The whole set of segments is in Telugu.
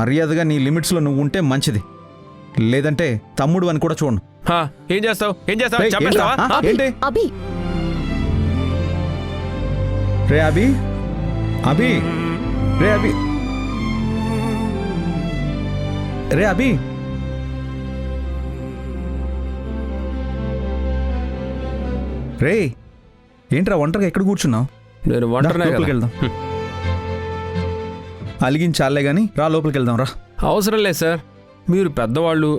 మర్యాదగా నీ లిమిట్స్లో నువ్వు ఉంటే మంచిది, లేదంటే తమ్ముడు అని కూడా చూడను. ఏం చేస్తావు రేయ్, చంపేస్తావా? ఏంటి అభి రే అభి, అభి, రే అభి, రే అభి. రే ఏంట్రా ఒంటరిగా ఎక్కడ కూర్చున్నావు? నేను లోపలికి వెళ్దాం. అలిగించాలే గాని రా, లోపలికి వెళ్దాం రా. అవసరం లేదు సార్, మీరు పెద్దవాళ్ళు,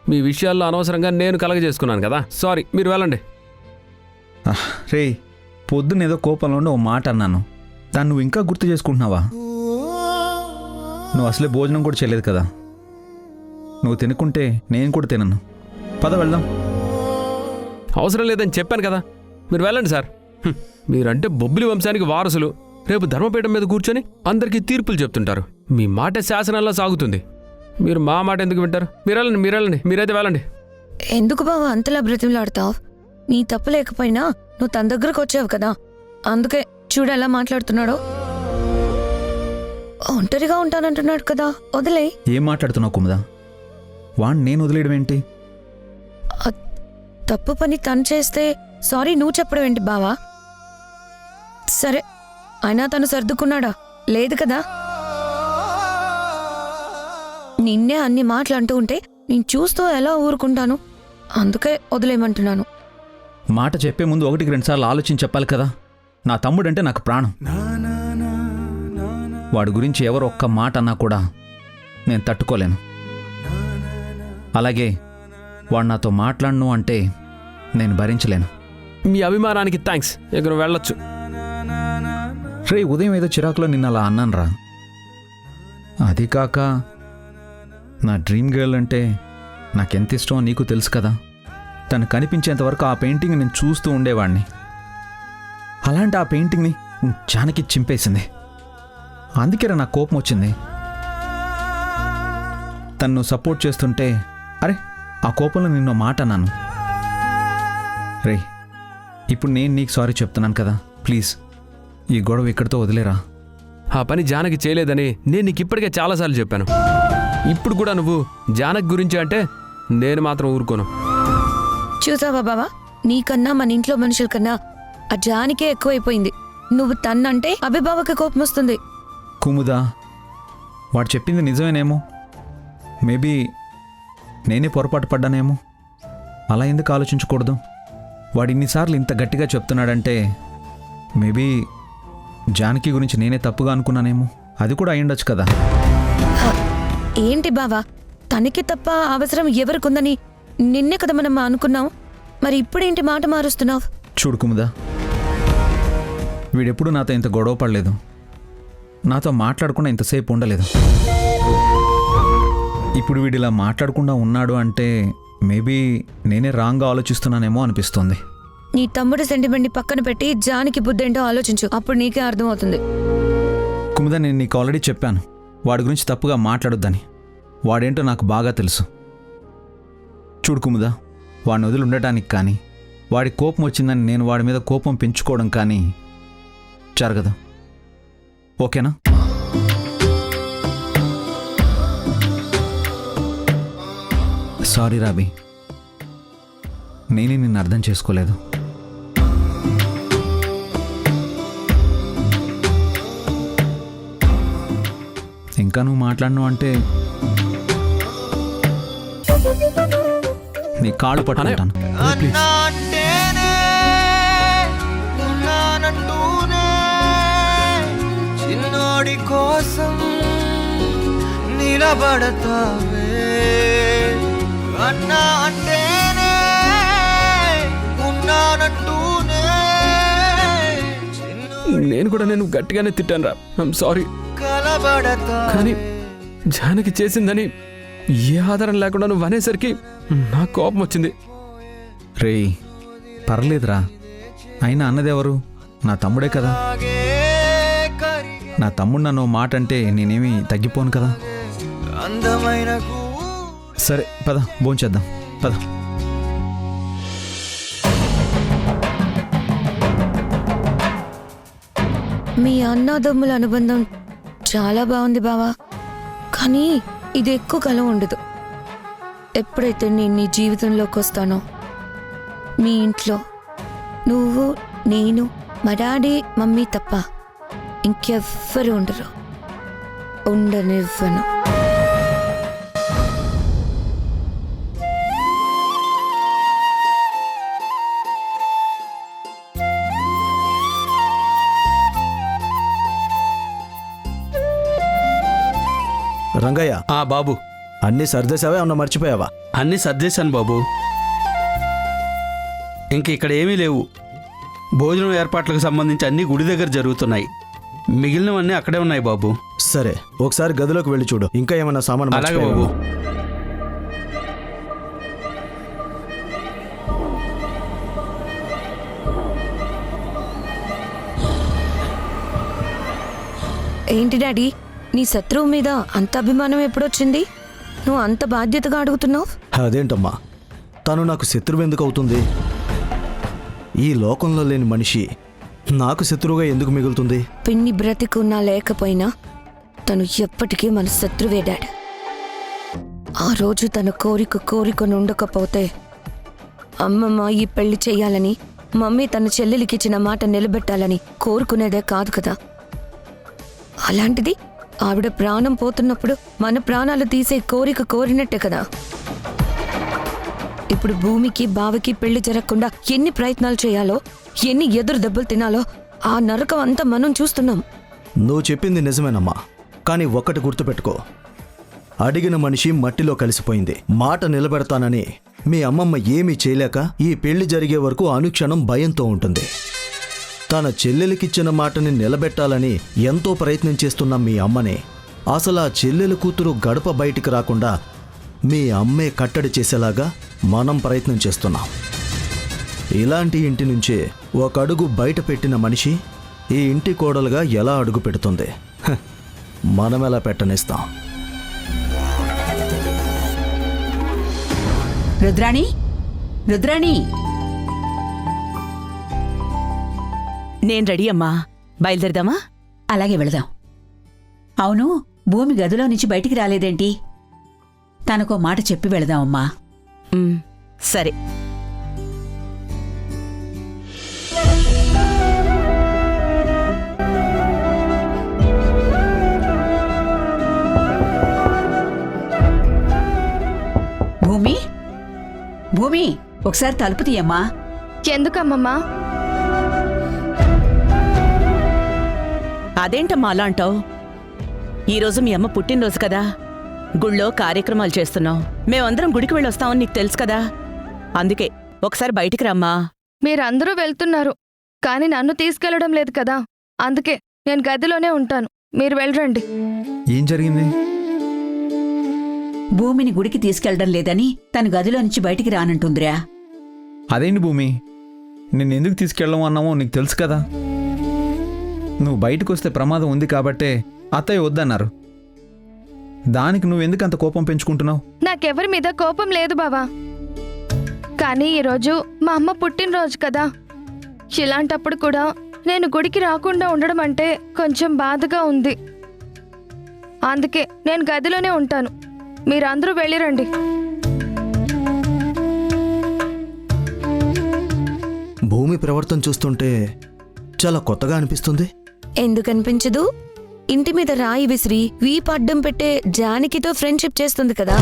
మీ విషయాల్లో అనవసరంగా నేను కలగజేసుకున్నాను కదా. సారీ, మీరు వెళ్ళండి. రే పొద్దున్న ఏదో కోపంలో ఉండి ఓ మాట అన్నాను, దాన్ని నువ్వు ఇంకా గుర్తు చేసుకుంటున్నావా? నువ్వు అసలే భోజనం కూడా చేయలేదు కదా. నువ్వు తినుకుంటే నేను కూడా తినను. పద వెళ్దాం. అవసరం లేదని చెప్పాను కదా, మీరు వెళ్ళండి సార్. మీరంటే బొబ్బిలి వంశానికి వారసులు. రేపు ధర్మపీఠం మీద కూర్చొని అందరికీ తీర్పులు చెప్తుంటారు. మీ మాట శాసనాల్లో సాగుతుంది. మీరు మా మాట ఎందుకు వింటారు? మీరెళ్ళండి, మీరైతే వెళ్ళండి. ఎందుకు బావ అంతలా బ్రతిమలాడతావు? నీ తప్పు లేకపోయినా నువ్వు తన దగ్గరకు వచ్చావు కదా, అందుకే చూడు ఎలా మాట్లాడుతున్నాడో. ఒంటరిగా ఉంటానంటున్నాడు కదా, వదిలే. ఏం మాట్లాడుతున్నావు కుముదా? వాణ్ణి నేను వదిలేయడం ఏంటి? తప్పు పని తను చేస్తే సారీ నువ్వు చెప్పడం ఏంటి బావా? సరే, అయినా తను సర్దుకున్నాడా? లేదు కదా. నిన్నే అన్ని మాటలు అంటూ ఉంటే నేను చూస్తూ ఎలా ఊరుకుంటాను? అందుకే వదిలేయమంటున్నాను. మాట చెప్పే ముందు 1-2 సార్లు ఆలోచించి చెప్పాలి కదా. నా తమ్ముడంటే నాకు ప్రాణం. వాడి గురించి ఎవరు ఒక్క మాట అన్నా కూడా నేను తట్టుకోలేను. అలాగే వాడు నాతో మాట్లాడను అంటే నేను భరించలేను. మీ అభిమానానికి థ్యాంక్స్. ఇక నువ్వు వెళ్ళొచ్చు. రే ఉదయం ఏదో చిరాకులో నిన్న అలా అన్నాను రా. అది కాక నా డ్రీమ్ గర్ల్ అంటే నాకెంత ఇష్టమో నీకు తెలుసు కదా. తను కనిపించేంతవరకు ఆ పెయింటింగ్ నేను చూస్తూ ఉండేవాడిని. అలాంటి ఆ పెయింటింగ్ని జానకి చింపేసింది. అందుకేరా నాకు కోపం వచ్చింది. తను సపోర్ట్ చేస్తుంటే అరే ఆ కోపంలో నిన్నో మాట అన్నాను. రే ఇప్పుడు నేను నీకు సారీ చెప్తున్నాను కదా, ప్లీజ్ ఈ గొడవ ఇక్కడితో వదిలేరా. ఆ పని జానకి చేయలేదని నేను నీకు ఇప్పటికే చాలాసార్లు చెప్పాను. ఇప్పుడు కూడా నువ్వు జానకి గురించి అంటే నేను మాత్రం ఊరుకోను. చూసావా బావా, నీకన్నా మన ఇంట్లో మనుషుల కన్నా ఆ జానికే ఎక్కువైపోయింది. నువ్వు తన్నంటే అభిబావకి కోపం వస్తుంది. కుముదా, వాడు చెప్పింది నిజమేనేమో. మేబీ నేనే పొరపాటు పడ్డానేమో. అలా ఎందుకు ఆలోచించకూడదు? వాడు ఇన్నిసార్లు ఇంత గట్టిగా చెప్తున్నాడంటే మేబీ జానకి గురించి నేనే తప్పుగా అనుకున్నానేమో. అది కూడా అయ్యుండొచ్చు కదా. ఏంటి బావా, తనకి తప్ప అవసరం ఎవరికుందని నిన్నే కదా మనం అనుకున్నాం. మరి ఇప్పుడేంటి మాట మారుస్తున్నావు? చూడు కుముదా, వీడెప్పుడు నాతో ఇంత గొడవ పడలేదు, నాతో మాట్లాడకుండా ఇంతసేపు ఉండలేదు. ఇప్పుడు వీడిలా మాట్లాడకుండా ఉన్నాడు అంటే మేబీ నేనే రాంగ్గా ఆలోచిస్తున్నానేమో అనిపిస్తుంది. నీ తమ్ముడు సెంటిమెంట్ని పక్కన పెట్టి జానికి బుద్ధేంటో ఆలోచించు, అప్పుడు నీకే అర్థమవుతుంది. కుముదా, నేను నీకు ఆల్రెడీ చెప్పాను వాడి గురించి తప్పుగా మాట్లాడొద్దని. వాడేంటో నాకు బాగా తెలుసు. చూడు కుముదా, వాడిని వదిలి ఉండటానికి కానీ వాడి కోపం వచ్చిందని నేను వాడి మీద కోపం పెంచుకోవడం కానీ జరగదు. ఓకేనా? సారీ రాబీ, నేనే నిన్ను అర్థం చేసుకోలేదు. ఇంకా నువ్వు మాట్లాడను అంటే నీ కాళ్ళు పట్టుకుంటాను. చిన్నోడి కోసం నిలబడతావే అన్నా అంటేనే ఉన్నానంటూనే. నేను కూడా నేను గట్టిగానే తిట్టాను రా, ఐమ్ సారీ. కలబడతా కానీ జానకి చేసిందని ఏ ఆధారం లేకుండా నువ్వు అనేసరికి నాకు కోపం వచ్చింది. రేయ్ పర్లేదురా, అయినా అన్నదెవరు? నా తమ్ముడే కదా. నా తమ్ముడు నన్ను మాట అంటే నేనేమీ తగ్గిపోను కదా. అందమైన సరే పద, భోంచేద్దాం పద. మీ అన్నదమ్ముల అనుబంధం చాలా బాగుంది బావా. కానీ ఇది ఎక్కువ కాలం ఉండదు. ఎప్పుడైతే నేను నీ జీవితంలోకి వస్తానో మీ ఇంట్లో నువ్వు, నేను, మా డాడీ, మమ్మీ తప్ప ఇంకెవ్వరు ఉండరు. ఉండనివ్వను. రంగయ్య, బాబు, అన్నీ సర్దేశావా? ఏమన్నా మర్చిపోయావా? అన్నీ సర్దేశాను బాబు. ఇంక ఇక్కడ ఏమీ లేవు. భోజనం ఏర్పాట్లకు సంబంధించి అన్నీ గుడి దగ్గర జరుగుతున్నాయి. మిగిలినవన్నీ అక్కడే ఉన్నాయి బాబు. సరే, ఒకసారి గదిలోకి వెళ్ళి చూడు. ఇంకా ఏమన్నా సామాను అలాగే బాబు. మర్చిపోయావా? ఏంటి డాడీ, నీ శత్రువు మీద అంత అభిమానం ఎప్పుడొచ్చింది? నువ్వు అంత బాధ్యతగా అడుగుతున్నావు. అదేంటమ్మా, తను నాకు శత్రువు ఎందుకు అవుతుంది? ఈ లోకంలో లేని మనిషి నాకు శత్రువుగా ఎందుకు మిగులుతుంది? పిన్ని బ్రతికున్నా లేకపోయినా తను ఎప్పటికీ మన శత్రువే డాడ్. ఆ రోజు తన కోరికొని ఉండకపోతే అమ్మమ్మ ఈ పెళ్లి చెయ్యాలని, మమ్మీ తన చెల్లెలికిచ్చిన మాట నిలబెట్టాలని కోరుకునేదే కాదు కదా. అలాంటిది ఆవిడ ప్రాణం పోతున్నప్పుడు మన ప్రాణాలు తీసే కోరినట్టే కదా. ఇప్పుడు భూమికి బావకి పెళ్లి జరగకుండా ఎన్ని ప్రయత్నాలు చేయాలో, ఎన్ని ఎదురు దెబ్బలు తినాలో ఆ నరకం అంతా మనం చూస్తున్నాం. నువ్వు చెప్పింది నిజమేనమ్మా, కానీ ఒక్కటి గుర్తుపెట్టుకో. అడిగిన మనిషి మట్టిలో కలిసిపోయింది. మాట నిలబెడతానని మీ అమ్మమ్మ ఏమీ చేయలేక ఈ పెళ్లి జరిగే వరకు అనుక్షణం భయంతో ఉంటుంది. తన చెల్లెలికిచ్చిన మాటని నిలబెట్టాలని ఎంతో ప్రయత్నం చేస్తున్న మీ అమ్మని అసలు ఆ చెల్లెల కూతురు గడప బయటికి రాకుండా మీ అమ్మే కట్టడి చేసేలాగా మనం ప్రయత్నం చేస్తున్నాం. ఇలాంటి ఇంటి నుంచే ఒక అడుగు బయట పెట్టిన మనిషి ఈ ఇంటి కోడలుగా ఎలా అడుగు పెడుతుంది? మనం ఎలా పెట్టనిస్తాం? రుద్రాణి, రుద్రాణి, నేను రెడీ అమ్మా. బయలుదేరదామా? అలాగే వెళదాం. అవును, భూమి గదిలో నుంచి బయటికి రాలేదేంటి? తనకో మాట చెప్పి వెళదామమ్మా. సరే. భూమి, భూమి, ఒకసారి తలుపు తీయమ్మా. ఎందుకమ్మమ్మా? అదేంటమ్మా అలా అంటావు? ఈరోజు మీ అమ్మ పుట్టినరోజు కదా, గుళ్ళో కార్యక్రమాలు చేస్తున్నాం. మేమందరం గుడికి వెళ్ళొస్తామని నీకు తెలుసు కదా, అందుకే ఒకసారి బయటికి రమ్మా. మీరందరూ వెళ్తున్నారు, కానీ నన్ను తీసుకెళ్లడం లేదు కదా, అందుకే నేను గదిలోనే ఉంటాను. మీరు వెళ్ళరండి. ఏం జరిగింది? భూమిని గుడికి తీసుకెళ్లడం లేదని తన గదిలో నుంచి బయటికి రానంటుందిరా. అదేంటి భూమి, నిన్ను ఎందుకు తీసుకెళ్ళము అన్నామో నీకు తెలుసు కదా. నువ్వు బయటకు వస్తే ప్రమాదం ఉంది కాబట్టే అత్తయ్య వద్దన్నారు. దానికి నువ్వెందుకు అంత కోపం పెంచుకుంటున్నావు? నాకెవరి మీద కోపం లేదు బావా, కానీ ఈరోజు మా అమ్మ పుట్టినరోజు కదా. ఇలాంటప్పుడు కూడా నేను గుడికి రాకుండా ఉండడం అంటే కొంచెం బాధగా ఉంది. అందుకే నేను గదిలోనే ఉంటాను. మీరందరూ వెళ్ళిరండి. భూమి ప్రవర్తన చూస్తుంటే చాలా కొత్తగా అనిపిస్తుంది. ఎందుకనిపించదు? ఇంటి మీద రాయి విసిరి వీపడ్డం పెట్టే జానకితో ఫ్రెండ్షిప్ చేస్తుంది కదా.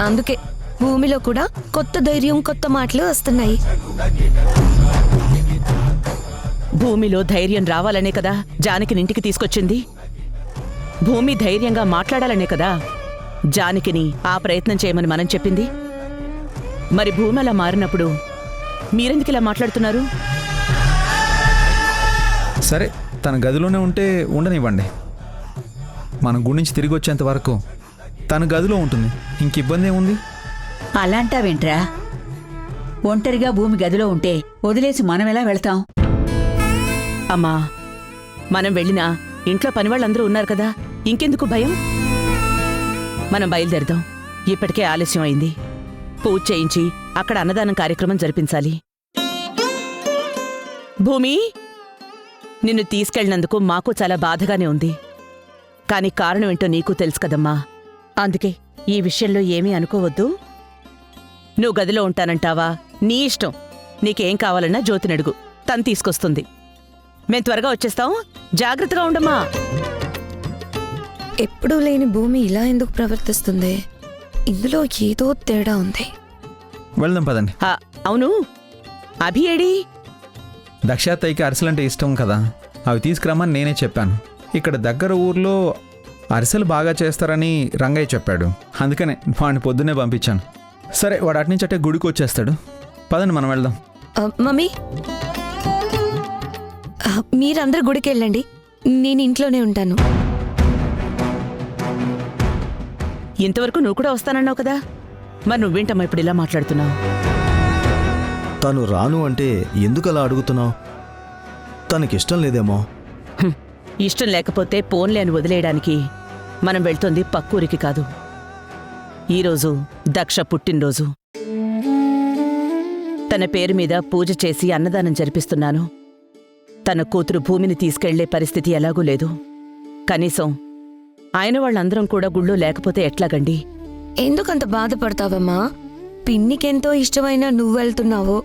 అందుకే భూమిలో కూడా కొత్త ధైర్యం, కొత్త మాటలు వస్తున్నాయి. భూమిలో ధైర్యం రావాలనే కదా జానకిని ఇంటికి తీసుకొచ్చింది. భూమి ధైర్యంగా మాట్లాడాలనే కదా జానకిని ఆ ప్రయత్నం చేయమని మనం చెప్పింది. మరి భూమి అలా మారినప్పుడు మీరెందుకు ఇలా మాట్లాడుతున్నారు? సరే, తన గదిలోనే ఉంటే ఉండనివ్వండి. మన గుడి నుంచి తిరిగి వచ్చేంత వరకు తన గదిలో ఉంటుంది. ఇంక ఇబ్బంది ఏముంది? అలాంటావేంట్రా? ఒంటరిగా భూమి గదిలో ఉంటే వదిలేసి మనమెలా వెళ్తాం? అమ్మా, మనం వెళ్ళినా ఇంట్లో పనివాళ్ళందరూ ఉన్నారు కదా, ఇంకెందుకు భయం? మనం బయలుదేరదాం. ఇప్పటికే ఆలస్యం అయింది. పూజ చేయించి అక్కడ అన్నదానం కార్యక్రమం జరిపించాలి. భూమి, నిన్ను తీసుకెళ్ళినందుకు మాకు చాలా బాధగానే ఉంది. కాని కారణం ఏంటో నీకు తెలుసు కదమ్మా. అందుకే ఈ విషయంలో ఏమీ అనుకోవద్దు. నువ్వు గదిలో ఉంటానంటావా? నీ ఇష్టం. నీకేం కావాలన్నా జ్యోతినడుగు, తను తీసుకొస్తుంది. మేం త్వరగా వచ్చేస్తాం, జాగ్రత్తగా ఉండమ్మా. ఎప్పుడూ లేని భూమి ఇలా ఎందుకు ప్రవర్తిస్తుంది? ఇందులో ఏదో తేడా ఉంది. వెళ్దాం పదండి. అవును, అభి ఏడి? దక్షాత్తయ్యకి అరిసెలంటే ఇష్టం కదా, అవి తీసుకురమ్మని నేనే చెప్పాను. ఇక్కడ దగ్గర ఊర్లో అరిసెలు బాగా చేస్తారని రంగయ్య చెప్పాడు, అందుకనే వాడిని పొద్దున్నే పంపించాను. సరే, వాడు అటు నుంచి అట్టే గుడికి వచ్చేస్తాడు. పదండి మనం వెళ్దాం. మమ్మీ, మీరందరూ గుడికి వెళ్ళండి, నేను ఇంట్లోనే ఉంటాను. ఇంతవరకు నువ్వు కూడా వస్తానన్నావు కదా, మరి నువ్వేంటమ్మా ఇప్పుడు ఇలా మాట్లాడుతున్నావు? తను రాను అంటే ఎందుకు అలా అడుగుతున్నావు? తనకిష్టం లేదేమో. ఇష్టం లేకపోతే పోన్లే అని వదిలేయడానికి మనం వెళ్తోంది పక్కూరికి కాదు. ఈరోజు దక్ష పుట్టినరోజు. తన పేరు మీద పూజ చేసి అన్నదానం జరిపిస్తున్నాను. తన కూతురు భూమిని తీసుకెళ్లే పరిస్థితి ఎలాగూ లేదు. కనీసం ఆయన వాళ్ళందరం కూడా గుళ్ళో లేకపోతే ఎట్లాగండి? ఎందుకంత బాధపడతావమ్మా? పిన్నికెంతో ఇష్టమైన నువ్వు వెళ్తున్నావు.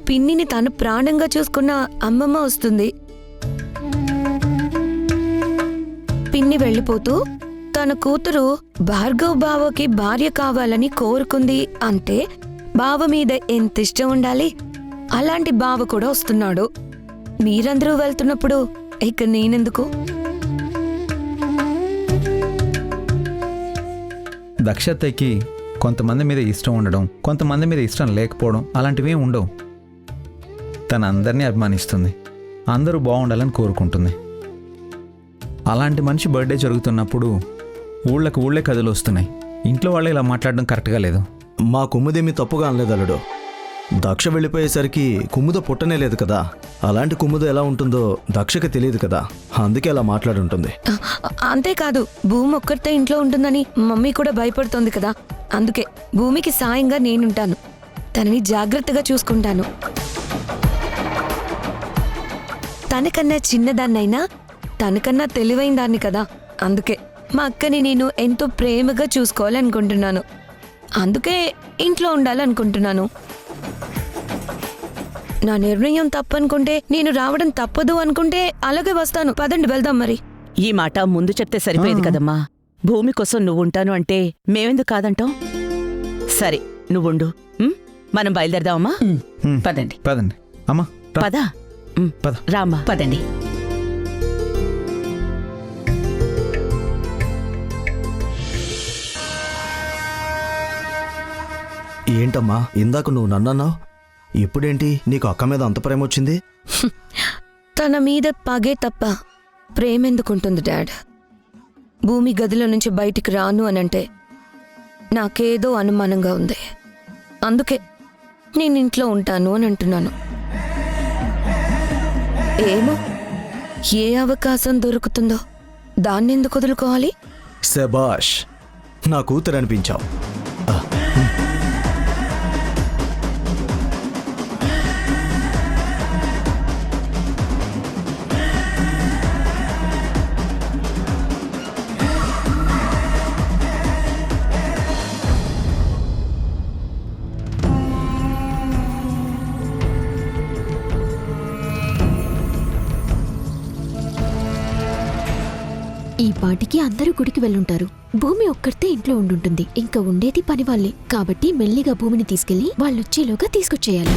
పిన్నిని తను ప్రాణంగా చూసుకున్న అమ్మమ్మ వస్తుంది. పిన్ని వెళ్ళిపోతూ తన కూతురు భార్గవ్ బావకి భార్య కావాలని కోరుకుంది అంటే బావ మీద ఎంత ఇష్టం ఉండాలి? అలాంటి బావ కూడా వస్తున్నాడు. మీరందరూ వెళ్తున్నప్పుడు ఇక నేనెందుకు? దక్షాత్తయ్యకి కొంతమంది మీద ఇష్టం ఉండడం, కొంతమంది మీద ఇష్టం లేకపోవడం అలాంటివి ఉండవు. తను అందరినీ అభిమానిస్తుంది, అందరూ బాగుండాలని కోరుకుంటుంది. అలాంటి మనిషి బర్త్డే జరుగుతున్నప్పుడు ఊళ్ళకు ఊళ్ళే కథలు వస్తున్నాయి. ఇంట్లో వాళ్ళే ఇలా మాట్లాడడం కరెక్ట్గా లేదు. మా కుమ్ముదేమీ తప్పుగా అనలేదు అల్లుడు. దక్ష వెళ్ళిపోయేసరికి కుమ్ముద పుట్టనే లేదు కదా. అలాంటి కుమ్ముద ఎలా ఉంటుందో దక్షకి తెలియదు కదా, అందుకే అలా మాట్లాడుంటుంది. అంతేకాదు, భూమి ఒక్కరితే ఇంట్లో ఉంటుందని మమ్మీ కూడా భయపడుతోంది కదా, అందుకే భూమికి సాయంగా నేనుంటాను. తనని జాగ్రత్తగా చూసుకుంటాను. తనకన్నా చిన్నదాన్నైనా తనకన్నా తెలివైన దాన్ని కదా, అందుకే మా అక్కని నేను ఎంతో ప్రేమగా చూసుకోవాలనుకుంటున్నాను. అందుకే ఇంట్లో ఉండాలనుకుంటున్నాను. నా నిర్ణయం తప్పనుకుంటే, నేను రావడం తప్పదు అనుకుంటే అలాగే వస్తాను. పదండి వెళ్దాం. మరి ఈ మాట ముందు చెప్తే సరిపోయేది కదమ్మా. భూమి కోసం నువ్వుంటాను అంటే మేమెందుకు కాదంటాం? సరే, నువ్వుండు. మనం బయలుదేరదామమ్మా. పదండి పదండి అమ్మా, రా. పద. పద. రామ్మా. పదండి. ఏంటమ్మా, ఇందాక నువ్వు నన్నన్నావు, ఇప్పుడేంటి నీకు అక్క మీద అంత ప్రేమ వచ్చింది? తన మీద పగే తప్ప ప్రేమెందుకుంటుంది డాడ్? భూమి గదిలో నుంచి బయటికి రాను అనంటే నాకేదో అనుమానంగా ఉంది. అందుకే నేను ఇంట్లో ఉంటాను అని అంటున్నాను. ఏమో, ఏ అవకాశం దొరుకుతుందో దాన్నెందుకు వదులుకోవాలి? శబాష్, నా కూతురు అనిపించావు. ఈ పాటికి అందరూ గుడికి వెళ్ళుంటారు. భూమి ఒక్కరితే ఇంట్లో ఉండుంటుంది. ఇంకా ఉండేది పని వాళ్ళే కాబట్టి మెల్లిగా భూమిని తీసుకెళ్లి వాళ్ళొచ్చేలోగా తీసుకొచ్చేయాలి.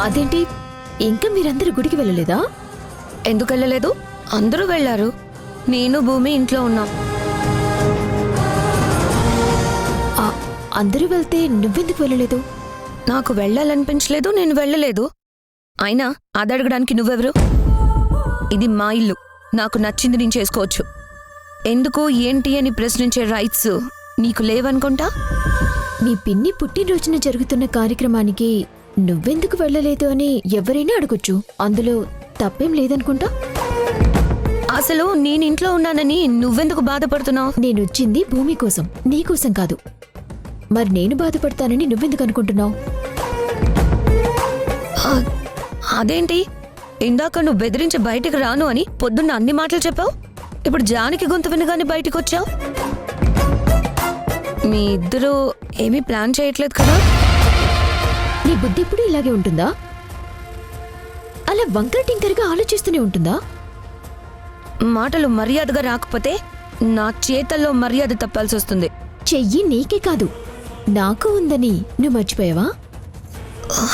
అదేంటి, ఇంకా మీరందరూ గుడికి వెళ్ళలేదా? ఎందుకు వెళ్ళలేదు? అందరూ వెళ్ళారు. నేను భూమి ఇంట్లో ఉన్నాం. అందరూ వెళ్తే నువ్వెందుకు వెళ్ళలేదు? నాకు వెళ్ళాలనిపించలేదు, నేను వెళ్ళలేదు. అయినా అదడగడానికి నువ్వెవరు? ఇది మా ఇల్లు, నాకు నచ్చింది నేను చేసుకోవచ్చు. ఎందుకు ఏంటి అని ప్రశ్నించే రైట్స్ నీకు లేవనుకుంటా. నీ పిన్ని పుట్టినరోజున జరుగుతున్న కార్యక్రమానికి నువ్వెందుకు వెళ్ళలేదు అని ఎవరైనా అడగొచ్చు. అందులో తప్పేం లేదనుకుంటా. అసలు నేను ఇంట్లో ఉన్నానని నువ్వెందుకు బాధపడుతున్నావు? నేనొచ్చింది భూమి కోసం, నీ కోసం కాదు. మరి నేను బాధపడతానని నువ్వెందుకు అనుకుంటున్నావు? అదేంటి, ఇందాక నువ్వు బెదిరించి బయటికి రాను అని పొద్దున్న అన్ని మాటలు చెప్పావు. ఇప్పుడు జానికి గొంతు వినగానే బయటికి వచ్చావు. మీ ఇద్దరు ఏమీ ప్లాన్ చేయట్లేదు కదా? నీ బుద్ధి ఎప్పుడు ఇలాగే ఉంటుందా? అలా వంకర టింకరగా ఆలోచిస్తూనే ఉంటుందా? మాటలు మర్యాదగా రాకపోతే నా చేతల్లో మర్యాద తప్పాల్సి వస్తుంది. చెయ్యి నీకే కాదు నాకు ఉందని నువ్వు మర్చిపోయావా?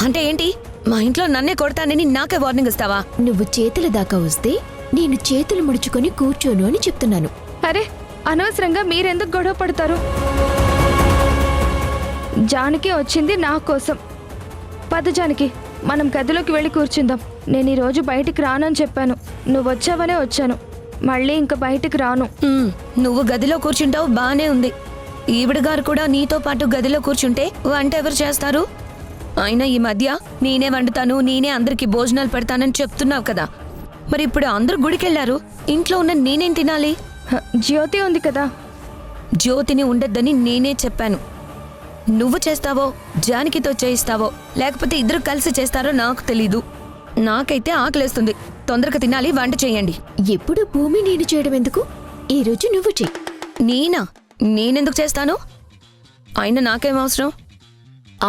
అంటే ఏంటి, మా ఇంట్లో నన్నే కొడతానని నాకే వార్నింగ్ ఇస్తావా? నువ్వు చేతుల దాకా వస్తే నేను చేతులు ముడుచుకొని కూర్చోను అని చెప్తున్నాను. అరే, అనవసరంగా మీరెందుకు గొడవ పడతారు? జానకి వచ్చింది నా కోసం. పద జానకి, మనం గదిలోకి వెళ్ళి కూర్చుందాం. నేను ఈరోజు బయటికి రానని చెప్పాను. నువ్వు వచ్చావనే వచ్చాను. మళ్ళీ ఇంకా బయటికి రాను. నువ్వు గదిలో కూర్చుంటావు బానే ఉంది. ఈవిడ గారు కూడా నీతో పాటు గదిలో కూర్చుంటే వంట ఎవరు చేస్తారు? అయినా ఈ మధ్య నేనే వండుతాను, నేనే అందరికి భోజనాలు పెడతానని చెప్తున్నావు కదా. మరి ఇప్పుడు అందరూ గుడికెళ్లారు, ఇంట్లో ఉన్న నేనేం తినాలి? జ్యోతి ఉంది కదా. జ్యోతిని ఉండొద్దని నేనే చెప్పాను. నువ్వు చేస్తావో జానకితో చేయిస్తావో లేకపోతే ఇద్దరు కలిసి చేస్తారో నాకు తెలీదు. నాకైతే ఆకలేస్తుంది. తొందరగా తినాలి, వంట చేయండి. ఎప్పుడు భూమి నేను చేయడం ఎందుకు? ఈరోజు నువ్వు చెయ్యి. నేనా? నేనెందుకు చేస్తాను? అయినా నాకేం అవసరం?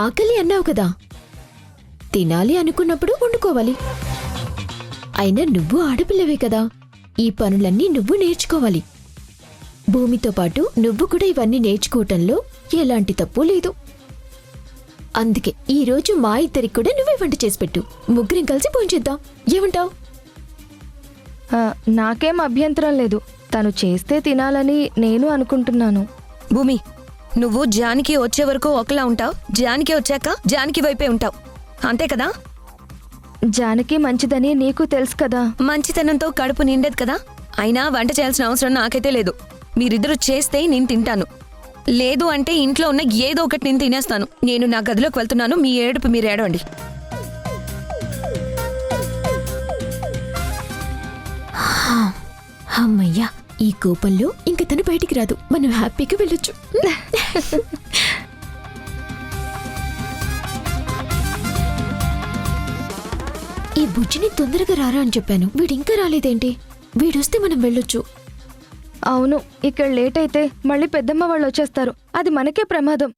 ఆకలి అన్నావు కదా, తినాలి అనుకున్నప్పుడు వండుకోవాలి. అయినా నువ్వు ఆడపిల్లవే కదా, ఈ పనులన్నీ నువ్వు నేర్చుకోవాలి. భూమితో పాటు నువ్వు కూడా ఇవన్నీ నేర్చుకోవటంలో ఎలాంటి తప్పు లేదు. అందుకే ఈరోజు మా ఇద్దరికి కూడా నువ్వే వంట చేసి పెట్టు. ముగ్గురం కలిసి భోంచేద్దాం. ఏమంటావ్? నాకేం అభ్యంతరం లేదు. తను చేస్తే తినాలని నేను అనుకుంటున్నాను. భూమి, నువ్వు జానకి వచ్చే వరకు ఒకలా ఉంటావు, జానకి వచ్చాక జానకి వైపే ఉంటావు, అంతే కదా? జానకి మంచిదని నీకు తెలుసు కదా. మంచితనంతో కడుపు నిండదు కదా. అయినా వంట చేయాల్సిన అవసరం నాకైతే లేదు. మీరిద్దరూ చేస్తే నేను తింటాను, లేదు అంటే ఇంట్లో ఉన్న ఏదో ఒకటి నేను తినేస్తాను. నేను నా గదిలోకి వెళ్తున్నాను. మీ ఏడుపు మీరు ఏడవండి. అమ్మయ్యా, ఈ కోపంలో ఇంక తను బయటికి రాదు. మనం హ్యాపీగా వెళ్ళొచ్చు. ఈ బుజ్జిని తొందరగా రారా అని చెప్పాను. వీడింకా రాలేదేంటి? వీడొస్తే మనం వెళ్ళొచ్చు. అవును, ఇక్కడ లేట్ అయితే మళ్ళీ పెద్దమ్మ వాళ్ళు వచ్చేస్తారు. అది మనకే ప్రమాదం.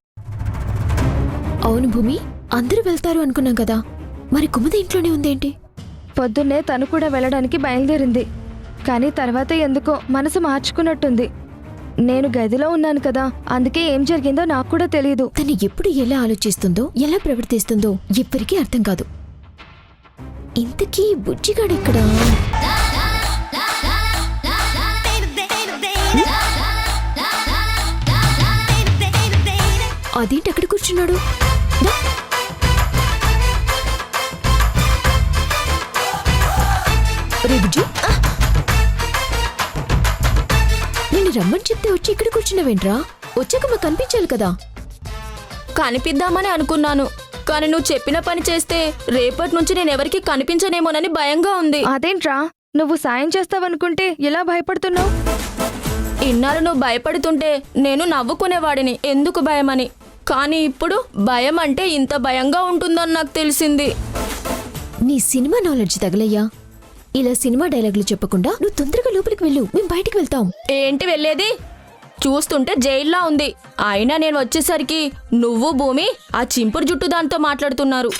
అవును భూమి, అందరూ వెళ్తారు అనుకున్నాం కదా, మరి కుముద ఇంట్లోనే ఉందేంటి? పొద్దున్నే తను కూడా వెళ్ళడానికి బయలుదేరింది. కానీ తర్వాత ఎందుకో మనసు మార్చుకున్నట్టుంది. నేను గదిలో ఉన్నాను కదా, అందుకే ఏం జరిగిందో నాకు కూడా తెలియదు. తను ఎప్పుడు ఎలా ఆలోచిస్తుందో, ఎలా ప్రవర్తిస్తుందో ఎవ్వరికీ అర్థం కాదు. ఇంతకీ బుజ్జిగాడెక్కడా? అదేంటి అక్కడ కూర్చున్నాడు? రే బుజ్జి, నేను రమ్మని చెప్తే వచ్చి ఇక్కడ కూర్చున్నావేంట్రా? వచ్చాక మాకు కనిపించాలి కదా. కనిపిద్దామని అనుకున్నాను, కానీ నువ్వు చెప్పిన పని చేస్తే రేపటి నుంచి నేనెవరికి కనిపించనేమోనని భయంగా ఉంది. అదేంట్రా, నువ్వు సాయం చేస్తావనుకుంటే ఎలా భయపడుతున్నావు? ఇన్నాళ్ళు నువ్వు భయపడుతుంటే నేను నవ్వుకునేవాడిని ఎందుకు భయమని. కానీ ఇప్పుడు భయం అంటే ఇంత భయంగా ఉంటుందని నాకు తెలిసింది. నీ సినిమా నాలెడ్జ్ తగలయ్యా. ఇలా సినిమా డైలాగులు చెప్పకుండా నువ్వు తొందరగా లోపలికి వెళ్ళు, మేము బయటికి వెళ్తాం. ఏంటి వెళ్ళేది? చూస్తుంటే జైల్లా ఉంది. అయినా నేను వచ్చేసరికి నువ్వు భూమి ఆ చింపురు జుట్టు దాంతో మాట్లాడుతున్నారు.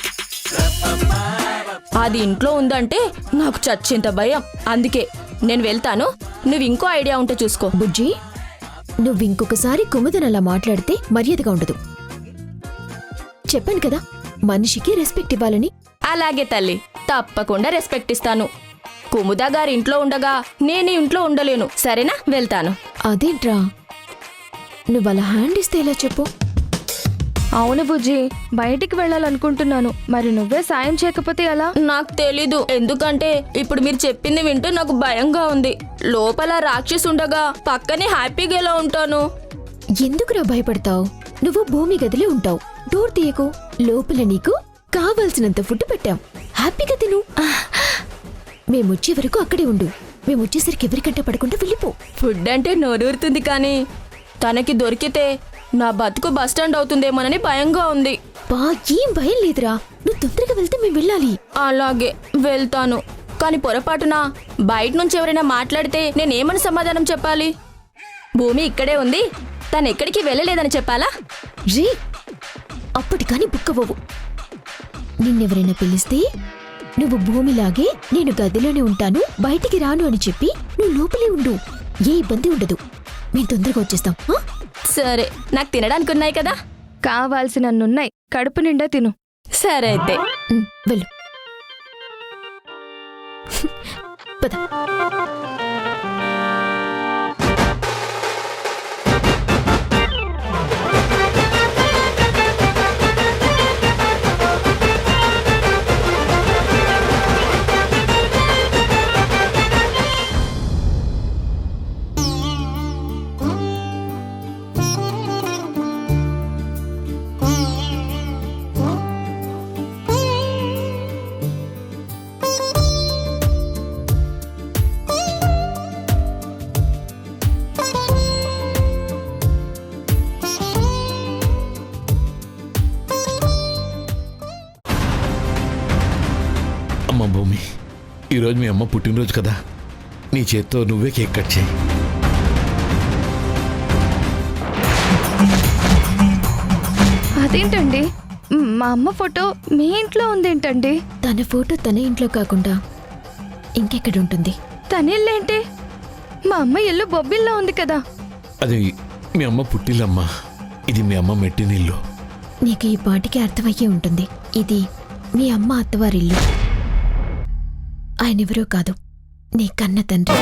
అది ఇంట్లో ఉందంటే నాకు చచ్చేంత భయం. అందుకే నేను వెళ్తాను, నువ్వు ఇంకో ఐడియా ఉంటే చూసుకో. బుజ్జి, నువ్వు ఇంకొకసారి కుముదన్ అలా మాట్లాడితే మర్యాదగా ఉండదు. చెప్పాను కదా, మనిషికి రెస్పెక్ట్ ఇవ్వాలని. అలాగే తల్లి, తప్పకుండా రెస్పెక్ట్ ఇస్తాను. కుముదా గారి ఇంట్లో ఉండగా నేను ఇంట్లో ఉండలేను. సరేనా? వెళ్తాను. అదేంట్రా, నువ్వు అలా హ్యాండ్ ఇస్తే ఎలా చెప్పు? అవును బుజ్జి, బయటికి వెళ్ళాలనుకుంటున్నాను. మరి నువ్వే సాయం చేయకపోతే ఎలా? నాకు తెలీదు, ఎందుకంటే ఇప్పుడు మీరు చెప్పింది వింటూ నాకు భయంగా ఉంది. లోపల రాక్షసు ఉండగా పక్కనే హ్యాపీగా ఎలా ఉంటాను? ఎందుకురా భయపడతావు? నువ్వు భూమి గదిలో ఉంటావు. డోర్ తీయకు. లోపల నీకు కావాల్సినంత ఫుడ్ పెట్టాం. హ్యాపీగా తిను. మేమొచ్చే వరకు అక్కడే ఉండు. మేమొచ్చేసరికి ఎవరికంట పడకుండా వెళ్ళిపో. ఫుడ్ అంటే నోరూరుతుంది, కానీ తనకి దొరికితే నా బతుకు బస్టాండ్ అవుతుందేమోనని భయంగా ఉంది. బా, ఏం భయం లేదురా. నువ్వు తొందరగా వెళ్తే మేము వెళ్ళాలి. అలాగే వెళ్తాను, కానీ పొరపాటున బయట నుంచి ఎవరైనా మాట్లాడితే నేనేమని సమాధానం చెప్పాలి? భూమి ఇక్కడే ఉంది, తను ఎక్కడికి వెళ్ళలేదని చెప్పాలా? రే, అప్పటికాని బుక్కవవు. నిన్నెవరైనా పిలిస్తే నువ్వు భూమిలాగే నేను గదిలోనే ఉంటాను, బయటికి రాను అని చెప్పి నువ్వు లోపలే ఉండు. ఏ ఇబ్బంది ఉండదు. మేము తొందరగా వచ్చేస్తాం. సరే, నాకు తినడానికి ఉన్నాయి కదా? కావాల్సినన్నున్నాయి, కడుపు నిండా తిను. సరే అయితే వెళ్ళు. పద. అమ్మ భూమి, ఈరోజు మీ అమ్మ పుట్టినరోజు కదా, నీ చేత్తో నువ్వే కేక్ కట్ చేయి. అదేంటండి, మా అమ్మ ఫోటో మీ ఇంట్లో ఉందేంటండి? తన ఫోటో తన ఇంట్లో కాకుండా ఇంకెక్కడుంటుంది? తన ఇల్లేంటి? మా అమ్మ ఇల్లు బొబ్బిల్లో ఉంది కదా. అది మీ అమ్మ పుట్టిల్లమ్మా, ఇది మీ అమ్మ మెట్టినిల్లు. నీకు ఈ పాటికి అర్థమయ్యే ఉంటుంది. ఇది మీ అమ్మ అత్తవారిల్లు. ఆయనెవరో కాదు, నీ కన్న తండ్రి.